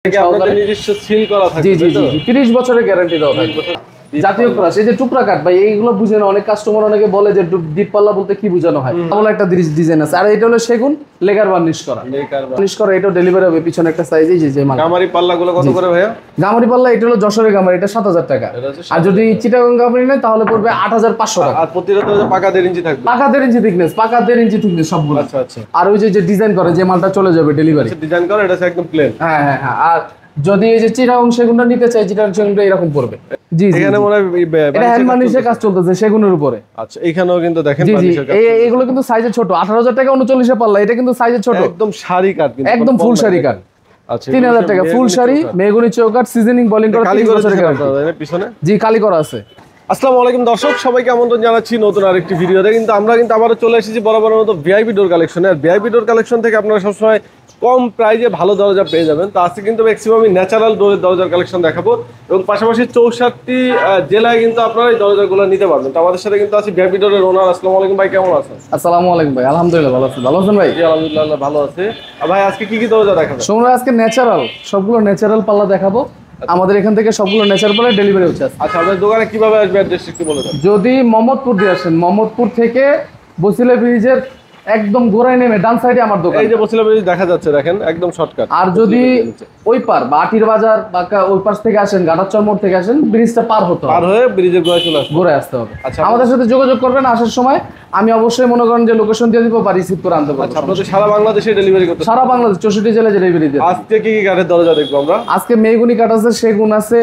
নিজস্ব সিল করা থাকে। জি জি জি 30 বছরের গ্যারান্টি দেওয়া থাকে। জাতীয় ক্রাশ, এই যে টুকরা কাঠ ভাই, এইগুলো বুঝে না অনেক কাস্টমার, অনেকে বলে যে ডিপ পাল্লা বলতে কি বোঝানো হয়। তাহলে একটা ডিজাইন আছে, আর এটা হলো সেগুন লেগার বার্নিশ করা। বার্নিশ করা এটা ডেলিভারি হবে পিছনে একটা সাইজ। এই যে মাল গামারি পাল্লাগুলো কত করে ভাইয়া? গামারি পাল্লা এটা হলো যশোরের গামারি, এটা 7000 টাকা। আর যদি চিটাগাং গামারি নেয় তাহলে পড়বে 8500 টাকা। আর প্রতিটা তো পাকা 1.5 ইঞ্চি থাকবে। পাকা 1.5 ইঞ্চি থিকনেস, পাকা 1.5 ইঞ্চি থিকনেস সবগুলো। আচ্ছা আচ্ছা। আর ওই যে ডিজাইন করে যে মালটা চলে যাবে ডেলিভারি, ডিজাইন করে এটা একদম প্লেন। হ্যাঁ হ্যাঁ হ্যাঁ। আর যদি এই যে চিটাগাং সেগুনটা নিতে চাই, চিটাগাং সেগুনটা এরকম পড়বে। জি জি, এখানে মনে হয় এটা হ্যান্ড বার্নিশের কাজ চলতেছে সেগুনের উপরে। আচ্ছা, এখানেও কিন্তু দেখেন বার্নিশের কাজ। এগুলো কিন্তু সাইজে ছোট, 18000 টাকা 39 পাল্লা, এটা কিন্তু সাইজে ছোট, একদম শাড়ি কাট, কিন্তু একদম ফুল শাড়ি কাট। আচ্ছা, 3000 টাকা ফুল শাড়ি, মেগুনি চৌকাট, সিজনিং বোলিং করা, কালি করা পিছনে। জি, কালি করা আছে। আসসালামু আলাইকুম দর্শক, সবাইকে আমন্ত্রণ জানাচ্ছি নতুন আরেকটি ভিডিওতে। কিন্তু আমরা আবারও চলে এসেছি বরাবরের মতো ভিআইপি ডোর কালেকশনে। আর ভিআইপি ডোর কালেকশন থেকে আপনারা সবসময় কম প্রাইজে ভালো দরজা পেয়ে যাবেন। তো আজকে কিন্তু ম্যাক্সিমাম ন্যাচারাল ডোরের দরজার কালেকশন দেখাবো, এবং পাশাপাশি 64টি জেলায় কিন্তু আপনারা এই দরজাগুলো নিতে পারবেন। তো আমাদের সাথে কিন্তু আছে ভিআইপি ডোরের ওনার। আসসালামু আলাইকুম ভাই, কেমন আছেন? আসসালামু আলাইকুম ভাই, আলহামদুলিল্লাহ ভালো আছি। ভালো আছেন ভাই? জি আলহামদুলিল্লাহ ভালো আছে। আর ভাই আজকে কি কি দরজা দেখাবেন? শুনুন, আজকে ন্যাচারাল সবগুলো ন্যাচারাল পাল্লা দেখাবো। আমাদের এখান থেকে সবগুলো ন্যাচারাল পাল্লা ডেলিভারি হচ্ছে। আচ্ছা, আপনাদের দোকানে কিভাবে আসবে অ্যাড্রেস একটু বলে দেন। যদি মোহাম্মদপুর দিয়ে আসেন, মোহাম্মদপুর থেকে বসিলা ব্রিজের একদম গোড়ায় নেমে ডান সাইডে আমার দোকান। এই যে বসিলা ব্রিজ দেখা যাচ্ছে, দেখেন একদম শর্টকাট। আর যদি ওই পার বা আটির বাজার বা ওই পাশ থেকে আসেন, গাটারচর মোড় থেকে আসেন, ব্রিজটা পার হতে হবে, পার হয়ে ব্রিজের গোড়ায় চলে আসবে, গোড়ায় আসতে হবে। আচ্ছা, আমাদের সাথে যোগাযোগ করবেন আসার সময়। আমি অবশ্যই মনে করেন যে লোকেশন দিয়ে দিব বা রিসিভ করে আনতে পারবো। আচ্ছা, আপনাদের সারা বাংলাদেশে ডেলিভারি করতে? সারা বাংলাদেশ 64 জেলায় ডেলিভারি দিই। আজকে কি কি কাঠের দরজা দেখবো আমরা? আজকে মেহগুনি কাঠ আছে, সেগুন আছে,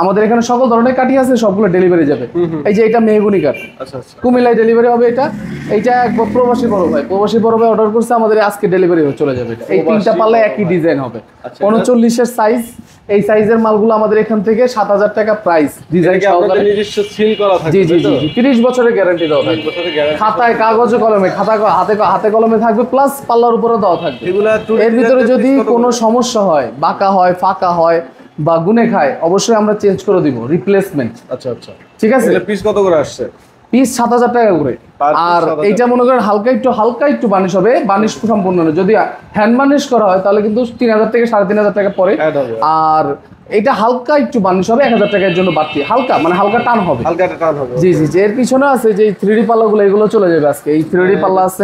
আমাদের এখানে সকল ধরনের কাঠই আছে, সবগুলো ডেলিভারি যাবে। এই যে এটা মেহগুনি কাঠ, আচ্ছা আচ্ছা, কুমিল্লায় ডেলিভারি হবে। এইটা এক প্রবাসী বড় ভাই অর্ডার করছে, আমাদের আজকে ডেলিভারি চলে যাবে। এই তিনটা পাল্লা একই ডিজাইন হবে, 39-এর সাইজ। এই সাইজের মালগুলো আমাদের এখান থেকে 7000 টাকা প্রাইস। ডিজাইন আপনাদের নিজস্ব সিল করা থাকে। জি জি জি 30 বছরের গ্যারান্টি দেওয়া থাকে। খাতায় কাগজে কলমে, হাতে কলমে থাকবে, প্লাস পাল্লার উপরে দেওয়া থাকবে। এর ভিতরে যদি কোনো সমস্যা হয়, বাঁকা হয়, ফাঁকা হয় বা গুনে খায়, অবশ্যই আমরা চেঞ্জ করে দিব, রিপ্লেসমেন্ট। আচ্ছা আচ্ছা, ঠিক আছে। পিস কত করে আসছে? পিস 7000 টাকা করে। আর এইটা মনে করেন হালকা একটু বার্নিশ হবে, বার্নিশ সম্পূর্ণ না। যদি হ্যান্ড বার্নিশ করা হয় তাহলে কিন্তু 3000 থেকে 3500 টাকা পরে। আর এটা হালকা একটু বার্নিশ হবে 1000 টাকার জন্য বাড়তি, হালকা মানে হালকা টান হবে। জি জি জি। এর পিছনে আছে যে 3D পাল্লাগুলো, এগুলো চলে যাবে আজকে। এই 3D পাল্লা আছে,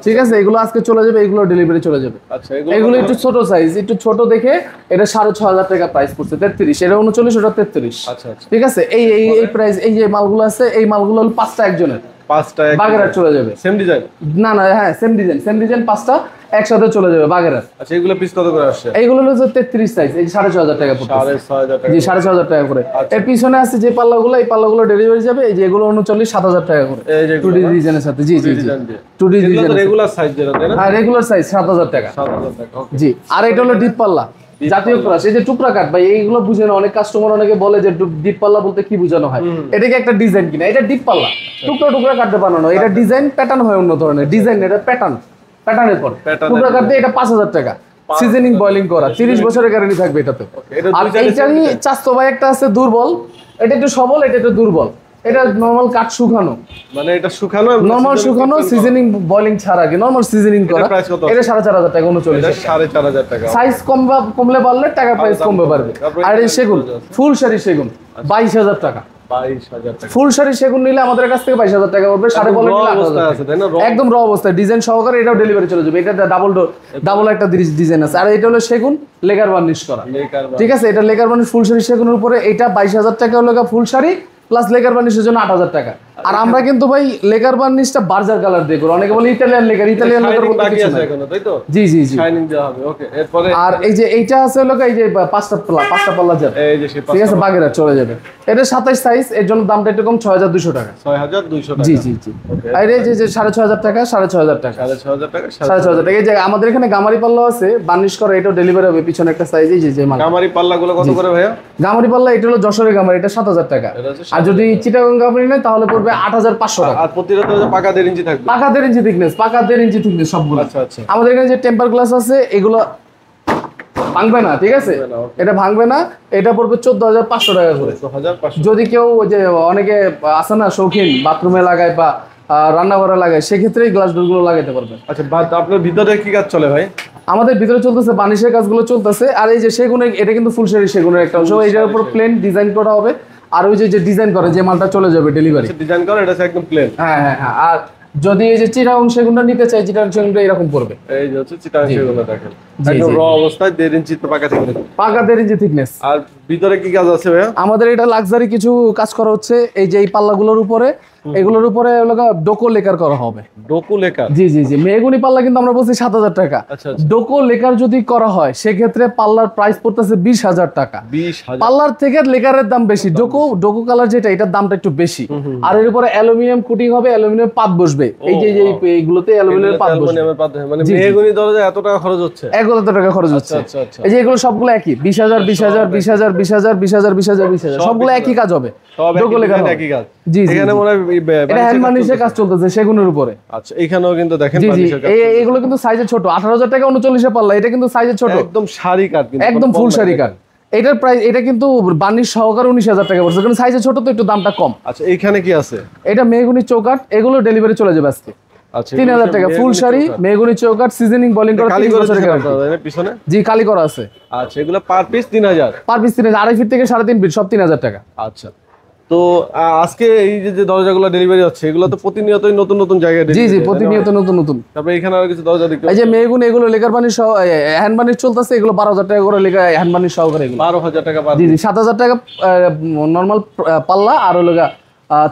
ঠিক আছে, এগুলো আজকে চলে যাবে, এগুলো ডেলিভারি চলে যাবে। আচ্ছা, এগুলো একটু ছোট সাইজ, একটু ছোট দেখে এটা 6500 টাকা প্রাইস পড়ছে। 33, এটা 39, ওটা 33। আচ্ছা আচ্ছা, ঠিক আছে। এই প্রাইস, এই যে মালগুলো আছে, এই মালগুলো হলো 5টা একজনের, 5টা বাগেরহাট চলে যাবে। Same design? না না, হ্যাঁ সেম ডিজাইন 5টা একসাথে চলে যাবে বাগেরহাট। আচ্ছা, এগুলো পিস কত করে আসছে? এইগুলো হলো 33 সাইজ, এই 6500 টাকা পড়ছে। 6500 টাকা? জি 6500 টাকা করে। এর পিছনে আছে যে পাল্লাগুলো, এই পাল্লাগুলো ডেলিভারি যাবে। এই যে এগুলো 39-7000 টাকা করে, এই যে 2D ডিজাইনের সাথে। জি জি জি 2D ডিজাইন, রেগুলার সাইজ যেটা, তাই না? হ্যাঁ রেগুলার সাইজ 7000 টাকা। 7000 টাকা, ওকে। জি। আর এটা হলো ডিপ পাল্লা, জাতীয় ক্রাশ। এই যে টুকরা কাঠ ভাই, এইগুলো বুঝে না অনেক কাস্টমার, অনেকে বলে যে ডিপ পাল্লা বলতে কি বোঝানো হয়। এটাকে একটা ডিজাইন কিনা, এটা ডিপ পাল্লা, টুকরা কাঠে বানানো। এটা ডিজাইন প্যাটার্ন হয় অন্য ধরনের ডিজাইন, এটা প্যাটার্নের পর টুকরা কাঠ দিয়ে। এটা 5000 টাকা, সিজনিং বয়লিং করা, 30 বছরের গ্যারান্টি থাকবে এটাতে। আর এইটারই চাস্তো ভাই একটা আছে দুর্বল, এটা একটু সবল, এটা একটু দুর্বল। এটা নরমাল কাঠ শুকানো, মানে এটা শুকানো, নরমাল শুকানো, সিজনিং বয়লিং ছাড়া, কি নরমাল সিজনিং করা। এটা 4500 টাকা, 39। 4500 টাকা। সাইজ কমলে বাড়লে টাকার প্রাইস কমবে বাড়বে। আর এই সেগুন, ফুল শাড়ি সেগুন 22000 টাকা। 22000 টাকা ফুল শাড়ি সেগুন নিলে আমাদের কাছ থেকে 22000 টাকা পড়বে। সাড়ে বলে নিলে 8000 আছে, তাই না? একদম র অবস্থায় ডিজাইন সহকারে এটাও ডেলিভারি চলে যাবে। এটা ডাবল একটা ডিজাইন আছে। আর এটা হলো সেগুন লেগার বার্নিশ করা, ঠিক আছে। এটা লেগার বার্নিশ ফুল শাড়ি সেগুনের উপরে। এটা 22000 টাকা হলো ফুল শাড়ি, প্লাস লেগার বার্নিশের জন্য 8000 টাকা। আর আমরা কিন্তু ভাই লেগার বার্নিশটা বার্জার কালার দিয়ে করি। অনেকে বলে ইতালিয়ান লেগার বলতে কিছু নাই। জি জি জি, শাইনিং দেওয়া হবে, ওকে। এরপরে আর এই যে এইটা আছে হলো এই যে 5টা পাল্লা যাবে, এই যে ঠিক আছে, বাগেরহাট চলে যাবে। এটা 27 সাইজ, এর জন্য দামটা একটু কম, 6200 টাকা। 6200 টাকা, জি জি জি। আর এই যে 6500 টাকা, 6500 টাকা, 6500 টাকা, 6500 টাকা। এই যে আমাদের এখানে গামারি পাল্লা আছে, বার্নিশ করা, এটাও ডেলিভারি হবে পিছনে একটা সাইজ। এই যে মাল গামারি পাল্লাগুলো কত করে ভাইয়া? গামারি পাল্লা এটা হলো যশোরের গামারি, এটা 7000 টাকা। আর যদি চিটাগাং গামারি নেয় তাহলে পড়বে 8500 টাকা। আর প্রতিটা তো পাকা 1.5 ইঞ্চি থাকবে, পাকা 1.5 ইঞ্চি থিকনেস, পাকা 1.5 ইঞ্চি থিকনেস সবগুলো। আচ্ছা আচ্ছা। আমাদের এখানে যে টেম্পার গ্লাস আছে, এগুলো ভাঙবে না, ঠিক আছে, এটা ভাঙবে না। এটা পড়বে 14500 টাকা করে। 14500। যদি কেউ ওই যে অনেকে আছে না শৌখিন, বাথরুমে লাগায় বা রান্নাঘরে লাগায়, সেক্ষেত্রে এই গ্লাস ডোরগুলো লাগাতে পারবেন। আচ্ছা, আপনার ভিতরে কি কাজ চলে ভাই? আমাদের ভিতরে চলতেছে বানিশের কাজগুলো চলতেছে, আর এই যে সেগুনের, এটা কিন্তু ফুলশাড়ি সেগুনের একটা অংশ, এইটার উপর প্লেন ডিজাইন করা হবে। আর ওই যে ডিজাইন করে যে মালটা চলে যাবে ডেলিভারি, ডিজাইন করে এটা একদম প্লেন। হ্যাঁ হ্যাঁ হ্যাঁ। আর যদি এই যে চিটাগং সেগুনটা নিতে চাই, চিটাগং সেগুনটা এরকম পড়বে। এই যে হচ্ছে চিটাগং সেগুনটা দেখেন একদম র অবস্থায় 1.5 ইঞ্চি পাকা থেকে পাকা 1.5 ইঞ্চি থিকনেস। আর ভিতরে কি কাজ আছে ভাইয়া? আমাদের এটা লাক্সারি কিছু কাজ করা হচ্ছে, এই যে এই পাল্লাগুলোর উপরে, এগুলোর উপরে ডোকো লেকার করা হবে। ডোকো লেকার? জি জি জি। মেহগুনি পাল্লা কিন্তু আমরা বলছি 7,000 টাকা। আচ্ছা, ডোকো লেকার যদি করা হয় সেক্ষেত্রে পাল্লার প্রাইস পড়তেছে 20,000 টাকা। 20,000? পাল্লার থেকে লেকারের দাম বেশি। ডোকো কালার যেটা, এটার দামটা একটু বেশি। আর এর উপরে অ্যালুমিনিয়াম কোটিং হবে, অ্যালুমিনিয়াম পাত বসবে। এই যে এইগুলোতে অ্যালুমিনিয়াম পাত বসবে। মানে মেহগনি দরজা এত টাকা খরচ হচ্ছে? 1,000 টাকা খরচ হচ্ছে। আচ্ছা আচ্ছা। এই যে এগুলো সবগুলো একই, 20,000 20,000 20,000 20,000 20,000 20,000 20,000 সবগুলো একই কাজ হবে। সব ডোকো লেকার একই কাজ। জি জি। এখানে মনে হয় এটা হ্যান্ড বার্নিশের কাজ চলতেছে সেগুনের উপরে। আচ্ছা, এখানেও কিন্তু দেখেন জি জি। বার্নিশের কাজ। এগুলো কিন্তু সাইজে ছোট, 18,000 টাকা 39 এ পাল্লা। এটা কিন্তু সাইজে ছোট, একদম শাড়ি কাট, কিন্তু একদম ফুল শাড়ি কাট। এটার প্রাইস, এটা কিন্তু বার্নিশ সহকারে 19,000 টাকা পড়ছে, কারণ সাইজে ছোট তো একটু দামটা কম। আচ্ছা, এখানে কি আছে? এটা মেহগুনি চৌকাট, এগুলো ডেলিভারি চলে যাবে আজকে। আচ্ছা, 3,000 টাকা ফুল শাড়ি মেহগুনি চৌকাট, সিজনিং বোলিং করা, কালি 30 করে বছরের গ্যারান্টি। পিছনে জি, কালি করা আছে। আচ্ছা, এগুলো per piece 3,000? Per piece 3,000, 2.5 feet থেকে 3.5 ফিট সব 3,000 টাকা। আচ্ছা, তো আজকে এই যে দরজাগুলো ডেলিভারি হচ্ছে, এগুলো তো প্রতিনিয়তই নতুন নতুন জায়গায় জি জি, প্রতিনিয়ত নতুন নতুন। তারপরে এখানে আর কিছু দরজা দেখতে এই যে মেহগুনি, এগুলো লেকার বার্নিশ সহ হ্যান্ড বার্নিশ চলতেছে, এগুলো 12,000 টাকা করে লেখা হ্যান্ড বার্নিশ সহকারে। এগুলো 12,000 টাকা পার। জি জি, 7,000 টাকা নরমাল পাল্লা, আর হলো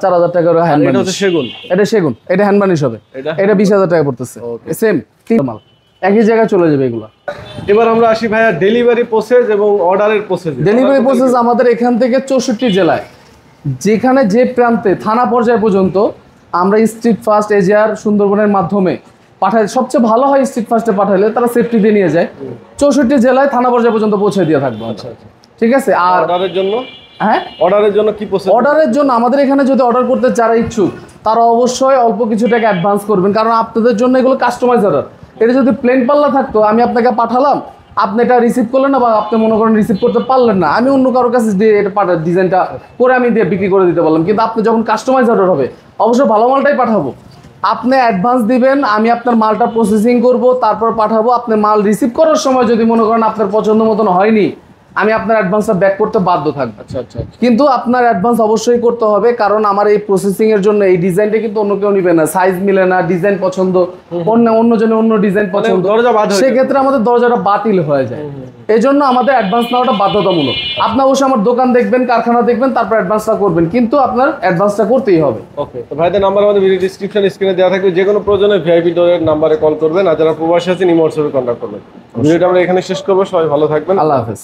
4,000 টাকা হ্যান্ড এটা বার্নিশ। হচ্ছে সেগুন? এটা সেগুন, এটা হ্যান্ড বার্নিশ হবে। এটা 20,000 টাকা পড়তেছে। সেম মাল একই জায়গায় চলে যাবে এগুলো। এবার আমরা আসি ভাইয়া ডেলিভারি প্রসেস এবং অর্ডারের প্রসেস। ডেলিভারি প্রসেস আমাদের এখান থেকে 64 জেলায়, যেখানে যে প্রান্তে থানা পর্যায় পর্যন্ত আমরা স্ট্রিট ফাস্ট, এজিআর, সুন্দরবনের মাধ্যমে পাঠাই। সবচেয়ে ভালো হয় স্ট্রিট ফাস্টে পাঠাইলে, তারা সেফটি দিয়ে নিয়ে যায়। 64 জেলায় থানা পর্যায় পর্যন্ত পৌঁছে দিয়ে থাকবো। আচ্ছা, ঠিক আছে। আর অর্ডারের জন্য? হ্যাঁ, অর্ডারের জন্য কি প্রসেস? অর্ডারের জন্য আমাদের এখানে যদি অর্ডার করতে যারা ইচ্ছুক, তারা অবশ্যই অল্প কিছু টাকা অ্যাডভান্স করবেন, কারণ আপনাদের জন্য এগুলো কাস্টমাইজ অর্ডার। এটা যদি প্লেন পাল্লা থাকতো, আমি আপনাকে পাঠালাম, আপনি এটা রিসিভ করলেন না, বা আপনি মনে করেন রিসিভ করতে পারলেন না, আমি অন্য কারোর কাছে দিয়ে এটা ডিজাইনটা করে আমি দিয়ে বিক্রি করে দিতে পারলাম। কিন্তু আপনি যখন কাস্টমাইজ অর্ডার হবে, অবশ্যই ভালো মালটাই পাঠাবো। আপনি অ্যাডভান্স দিবেন, আমি আপনার মালটা প্রসেসিং করব, তারপর পাঠাবো। আপনি মাল রিসিভ করার সময় যদি মনে করেন আপনার পছন্দ মতন হয়নি, আমি আপনার অ্যাডভান্সটা ব্যাক করতে বাধ্য থাকবো। আচ্ছা আচ্ছা। কিন্তু আপনার অ্যাডভান্স অবশ্যই করতে হবে, কারণ আমার এই প্রসেসিং এর জন্য এই ডিজাইনটা কিন্তু অন্য কেউ নিবে না, সাইজ মিলে না, ডিজাইন পছন্দ, অন্য জনের অন্য ডিজাইন পছন্দ, সেক্ষেত্রে আমাদের দরজাটা বাতিল হয়ে যায়। এই জন্য আমাদের অ্যাডভান্স নেওয়াটা বাধ্যতামূলক। আপনি অবশ্যই আমার দোকান দেখবেন, কারখানা দেখবেন, তারপর অ্যাডভান্সটা করবেন, কিন্তু আপনার অ্যাডভান্সটা করতেই হবে। ওকে, তো ভাইদের নাম্বার আমাদের ভিডিও ডেসক্রিপশন স্ক্রিনে দেওয়া থাকবে, যে কোনো প্রয়োজনে ভিআইপি ডোরের নাম্বারে কল করবেন, আর যারা প্রবাসী আছেন ইমো হোয়াটসঅ্যাপে কন্ট্যাক্ট করবেন। ভিডিওটা আমরা এখানে শেষ করবো, সবাই ভালো থাকবেন, আল্লাহ হাফেজ।